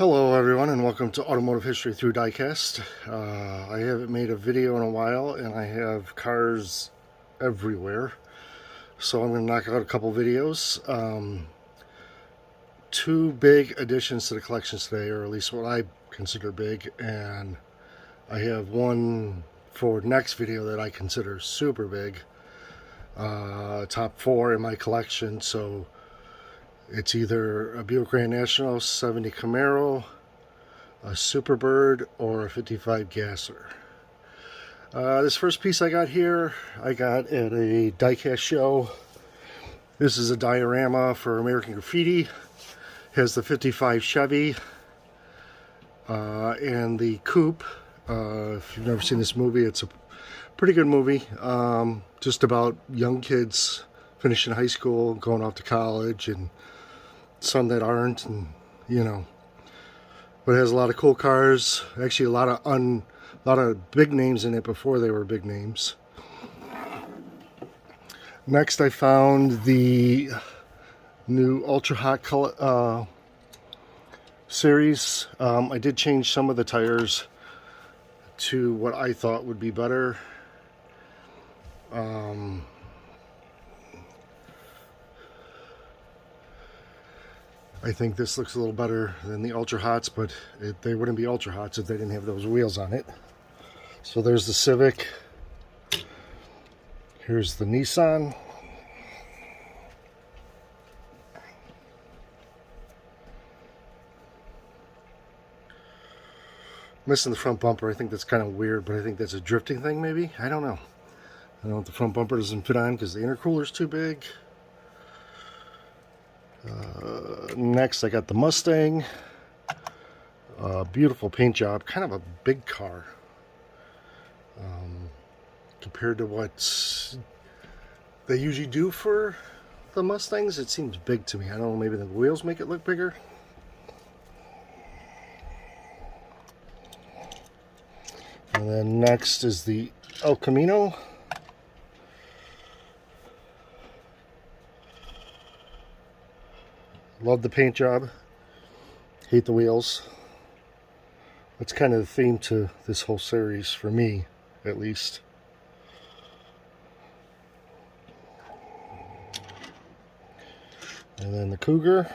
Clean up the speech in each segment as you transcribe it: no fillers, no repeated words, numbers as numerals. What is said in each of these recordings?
Hello everyone, and welcome to Automotive History Through Diecast. I haven't made a video in a while and I have cars everywhere, so I'm going to knock out a couple videos. Two big additions to the collections today, or at least what I consider big, and I have one for next video that I consider super big. Top four in my collection, so it's either a Buick Grand National 70 Camaro, a Superbird, or a 55 Gasser. This first piece I got here, I got at a diecast show. This is a diorama for American Graffiti. Has the 55 Chevy and the coupe. If you've never seen this movie, it's a pretty good movie. Just about young kids finishing high school, going off to college, and some that aren't, and but it has a lot of cool cars. Actually, a lot of big names in it before they were big names. Next, I found the new Ultra Hot color series. I did change some of the tires to what I thought would be better. I think this looks a little better than the Ultra Hots, but they wouldn't be Ultra Hots if they didn't have those wheels on it. So there's the Civic. Here's the Nissan. Missing the front bumper. I think that's kind of weird, but I think that's a drifting thing maybe. I don't know. I don't know if the front bumper doesn't fit on because the intercooler's too big. Next, I got the Mustang. Beautiful paint job. Kind of a big car. Compared to what they usually do for the Mustangs, it seems big to me. I don't know, maybe the wheels make it look bigger. And then next is the El Camino. Love the paint job. Hate the wheels. That's kind of the theme to this whole series, for me, at least. And then the Cougar.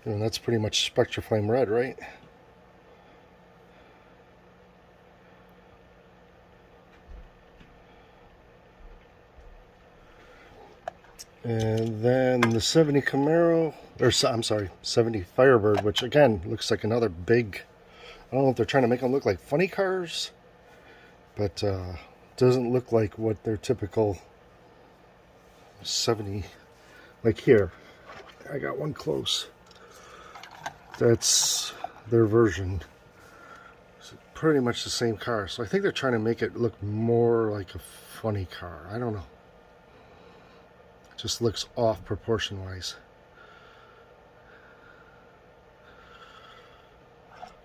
And that's pretty much Spectra Flame Red, right? And then the 70 Camaro, or I'm sorry, 70 Firebird, which again looks like another big, I don't know if they're trying to make them look like funny cars, but doesn't look like what their typical 70, like here, I got one close. That's their version. It's pretty much the same car, so I think they're trying to make it look more like a funny car. I don't know. Just looks off proportion wise.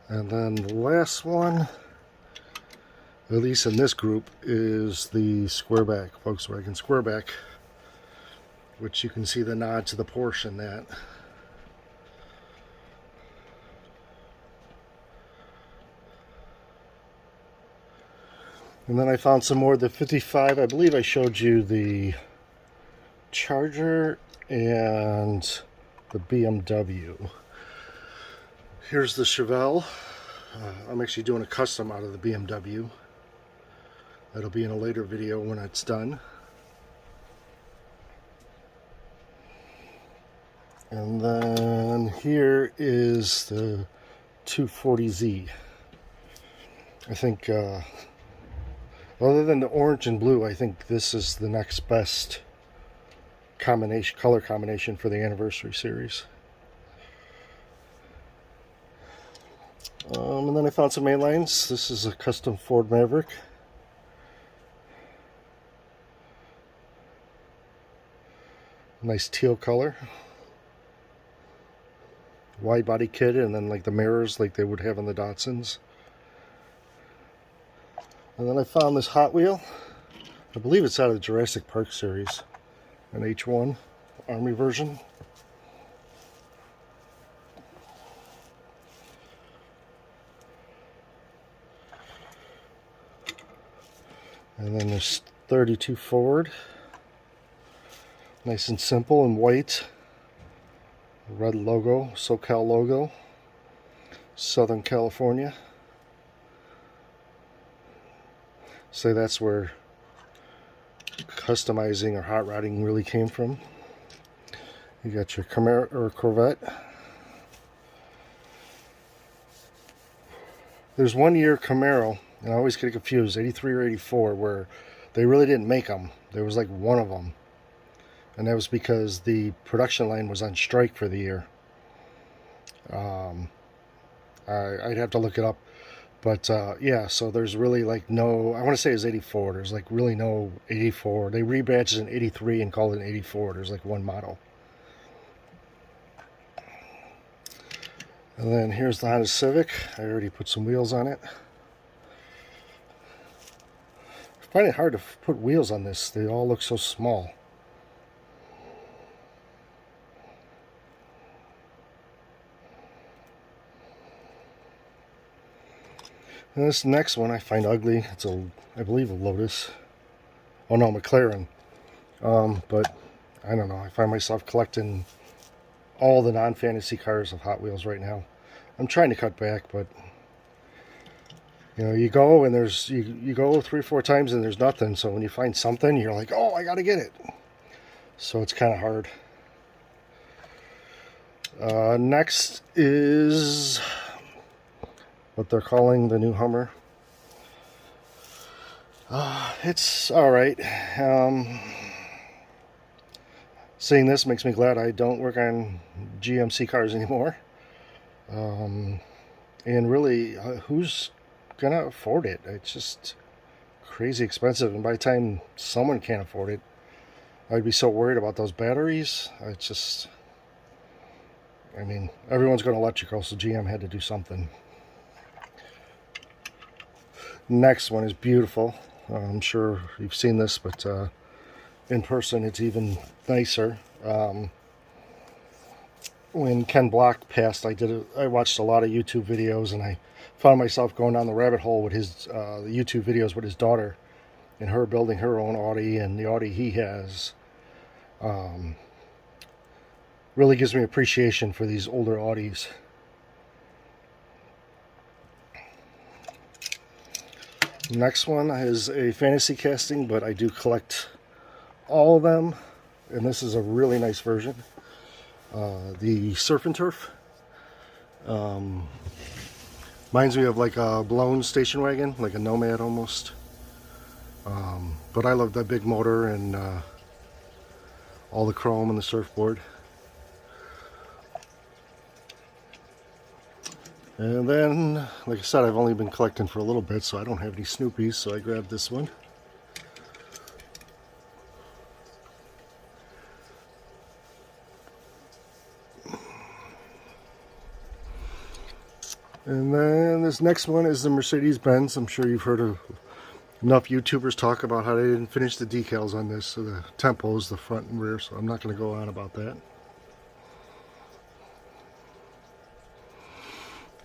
And then the last one, at least in this group, is the squareback, Volkswagen squareback, which you can see the nod to the Porsche in that. And then I found some more of the 55. I believe I showed you the Charger and the BMW. Here's the Chevelle. I'm actually doing a custom out of the BMW. That'll be in a later video when it's done. And then here is the 240Z. I think other than the orange and blue, I think this is the next best color combination for the anniversary series. And then I found some mainlines. This is a custom Ford Maverick. Nice teal color. Wide body kit, and then like the mirrors like they would have in the Datsuns. And then I found this Hot Wheel. I believe it's out of the Jurassic Park series. An H1 Army version. And then there's 32 Ford. Nice and simple and white. Red logo, SoCal logo. Southern California. So that's where customizing or hot rodding really came from. You got your Camaro or Corvette. There's 1 year Camaro, and I always get confused, 83 or 84, where they really didn't make them. There was like one of them. And that was because the production line was on strike for the year. I'd have to look it up. But yeah, so there's really like no, I want to say it was 84. There's like really no 84. They rebadged it in 83 and called it an 84. There's like one model. And then here's the Honda Civic. I already put some wheels on it. I find it hard to put wheels on this. They all look so small. And this next one I find ugly. It's I believe a Lotus. Oh no, McLaren. But I don't know. I find myself collecting all the non-fantasy cars of Hot Wheels right now. I'm trying to cut back, but you know, you go and there's you go 3 or 4 times and there's nothing. So when you find something, you're like, oh, I gotta get it. So it's kind of hard. Next is what they're calling the new Hummer. It's alright. Seeing this makes me glad I don't work on GMC cars anymore. And really, who's gonna afford it? It's just crazy expensive, and by the time someone can't afford it, I'd be so worried about those batteries. It's just, I mean, everyone's going electrical, so GM had to do something. Next one is beautiful. I'm sure you've seen this, but in person it's even nicer. When Ken Block passed, I watched a lot of YouTube videos, and I found myself going down the rabbit hole with his YouTube videos with his daughter, and her building her own Audi, and the Audi he has. Really gives me appreciation for these older Audis. Next one is a fantasy casting, but I do collect all of them, and this is a really nice version. The Surf and Turf. Reminds me of like a blown station wagon, like a Nomad almost. But I love that big motor and all the chrome and the surfboard. And then, like I said, I've only been collecting for a little bit, so I don't have any Snoopies, so I grabbed this one. And then this next one is the Mercedes-Benz. I'm sure you've heard of enough YouTubers talk about how they didn't finish the decals on this, so the tempos, the front and rear, so I'm not going to go on about that.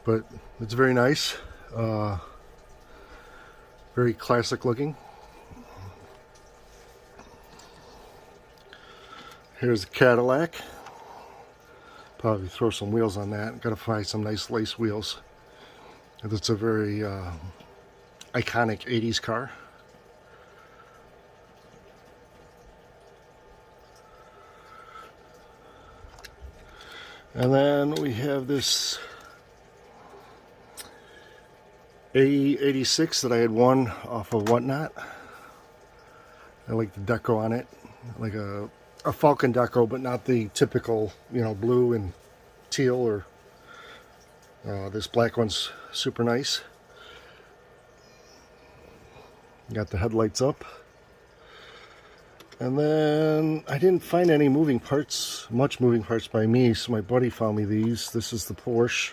But it's very nice, very classic looking. Here's the Cadillac. Probably throw some wheels on that. Got to find some nice lace wheels. It's a very iconic 80s car. And then we have this A86 that I had won off of Whatnot. I like the deco on it, like a Falcon deco, but not the typical, you know, blue and teal, or this black one's super nice. Got the headlights up. And then I didn't find any moving parts, much moving parts by me, so my buddy found me these. This is the Porsche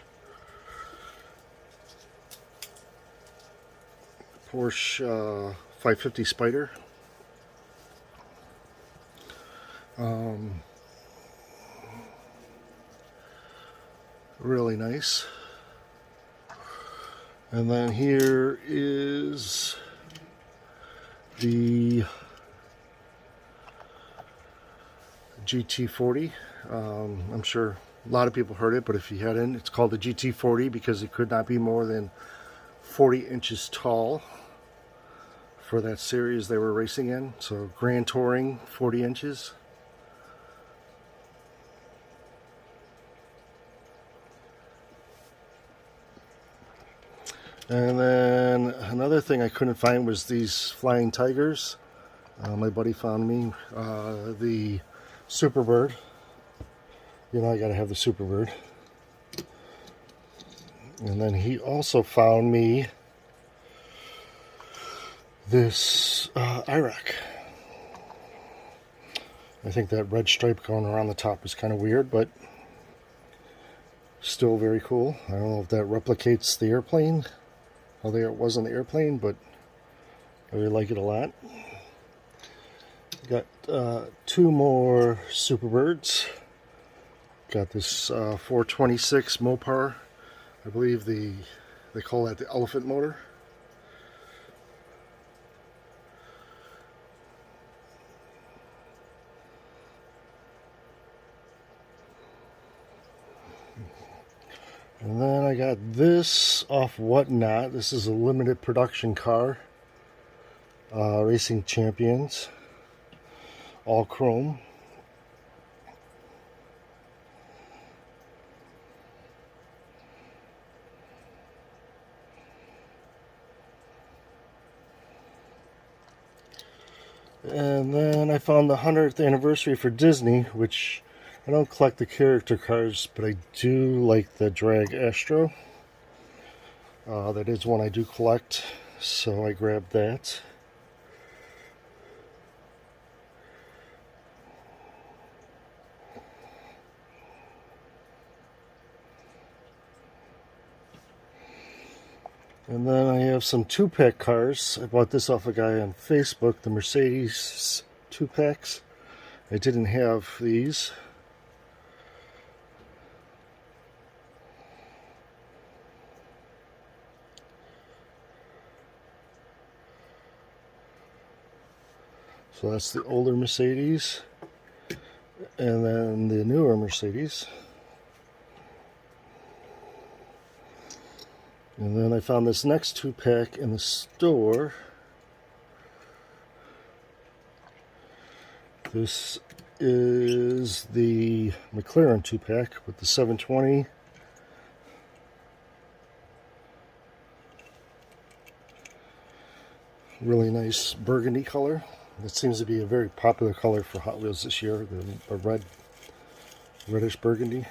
550 Spider. Really nice. And then here is the GT40. I'm sure a lot of people heard it, but if you hadn't, it's called the GT40 because it could not be more than 40 inches tall for that series they were racing in. So Grand Touring, 40 inches. And then another thing I couldn't find was these flying tigers. My buddy found me the Superbird. You know, I gotta have the Superbird. And then he also found me this IRAC. I think that red stripe going around the top is kind of weird, but still very cool. I don't know if that replicates the airplane, how there it was on the airplane, but I really like it a lot. Got two more Superbirds. Got this 426 Mopar. I believe they call that the elephant motor. And then I got this off Whatnot. This is a limited production car. Racing Champions. All chrome. And then I found the 100th anniversary for Disney, which I don't collect the character cars, but I do like the Drag Astro. That is one I do collect, so I grabbed that. And then I have some 2-pack cars. I bought this off a guy on Facebook, the Mercedes 2-packs. I didn't have these. So that's the older Mercedes, and then the newer Mercedes. And then I found this next 2-pack in the store. This is the McLaren 2-pack with the 720. Really nice burgundy color. It seems to be a very popular color for Hot Wheels this year, the reddish burgundy.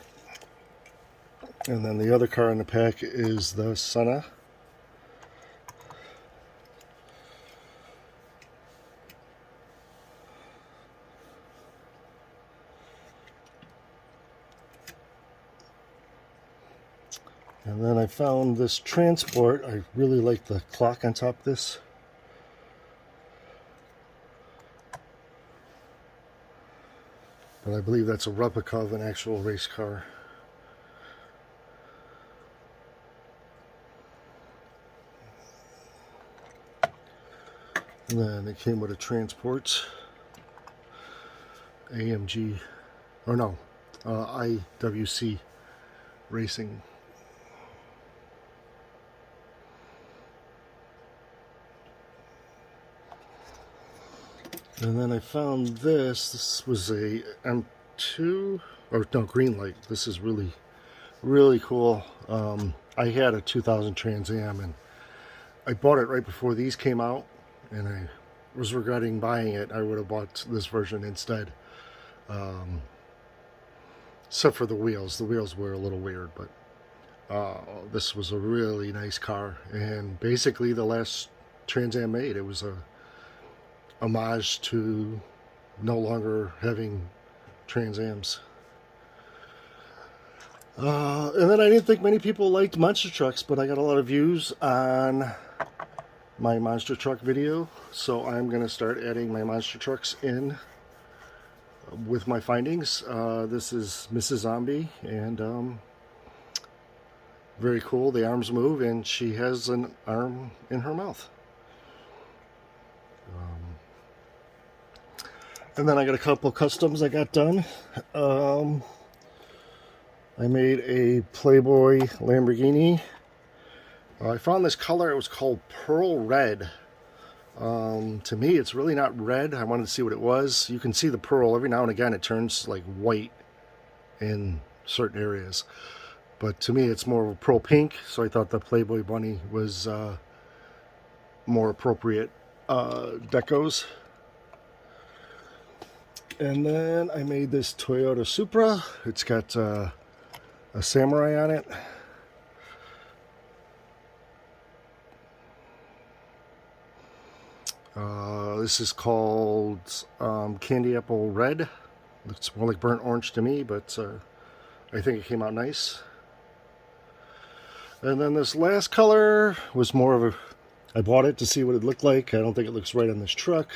And then the other car in the pack is the Senna. And then I found this Transport. I really like the clock on top of this. But I believe that's a replica of an actual race car. And then it came with a Transport AMG, or no, IWC Racing. And then I found this. This was a M2, or no, green light. This is really, really cool. I had a 2000 Trans Am, and I bought it right before these came out, and I was regretting buying it. I would have bought this version instead. Except for the wheels. The wheels were a little weird, but this was a really nice car, and basically the last Trans Am made. It was a homage to no longer having Trans Ams. And then I didn't think many people liked monster trucks, but I got a lot of views on my monster truck video, so I'm going to start adding my monster trucks in with my findings. This is Mrs. Zombie, and very cool. The arms move, and she has an arm in her mouth. And then I got a couple customs I got done. I made a Playboy Lamborghini. I found this color. It was called Pearl Red. To me, it's really not red. I wanted to see what it was. You can see the pearl. Every now and again, it turns like white in certain areas. But to me, it's more of a pearl pink. So I thought the Playboy bunny was more appropriate decos. And then I made this Toyota Supra. It's got a samurai on it. This is called Candy Apple Red. Looks more like burnt orange to me, but I think it came out nice. And then this last color was more of a... I bought it to see what it looked like. I don't think it looks right on this truck.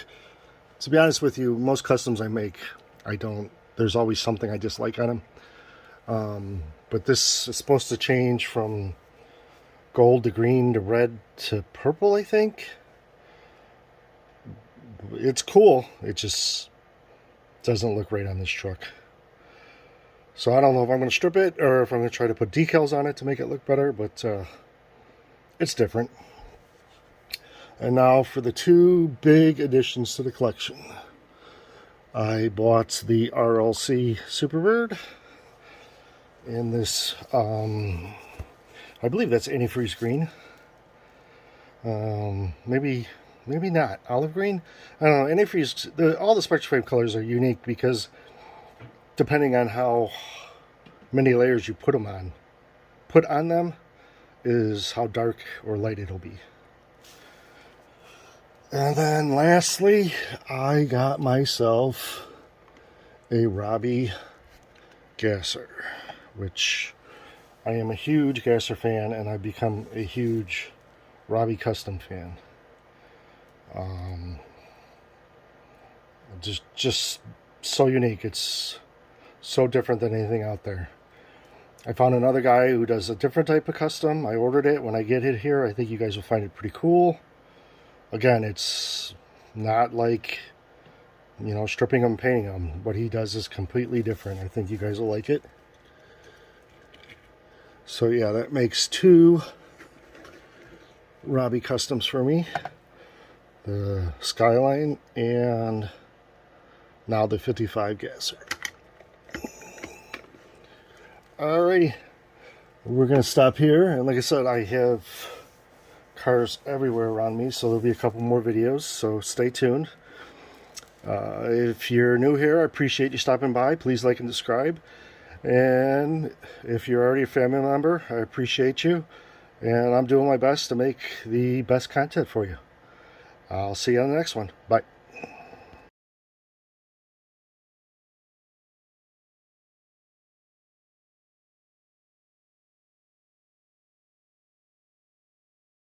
To be honest with you, most customs I make, I don't... There's always something I dislike on them. But this is supposed to change from gold to green to red to purple, I think. It's cool. It just doesn't look right on this truck. So I don't know if I'm going to strip it or if I'm going to try to put decals on it to make it look better, but it's different. And now for the two big additions to the collection. I bought the RLC Superbird in this, I believe that's antifreeze green. Maybe not. Olive green? I don't know. Antifreeze, all the Spectraframe colors are unique because depending on how many layers you put on them is how dark or light it'll be. And then lastly, I got myself a Robbie gasser, which I am a huge gasser fan, and I've become a huge Robbie custom fan. Just so unique. It's so different than anything out there. I found another guy who does a different type of custom. I ordered it. When I get it here, I think you guys will find it pretty cool. Again, it's not like, you know, stripping them and painting them. What he does is completely different. I think you guys will like it. So yeah, that makes two Robbie customs for me. The Skyline and now the 55 gasser. Alrighty, we're going to stop here. And like I said, I have cars everywhere around me, so there'll be a couple more videos, so stay tuned. If you're new here, I appreciate you stopping by. Please like and subscribe. And if you're already a family member, I appreciate you. And I'm doing my best to make the best content for you. I'll see you on the next one. Bye.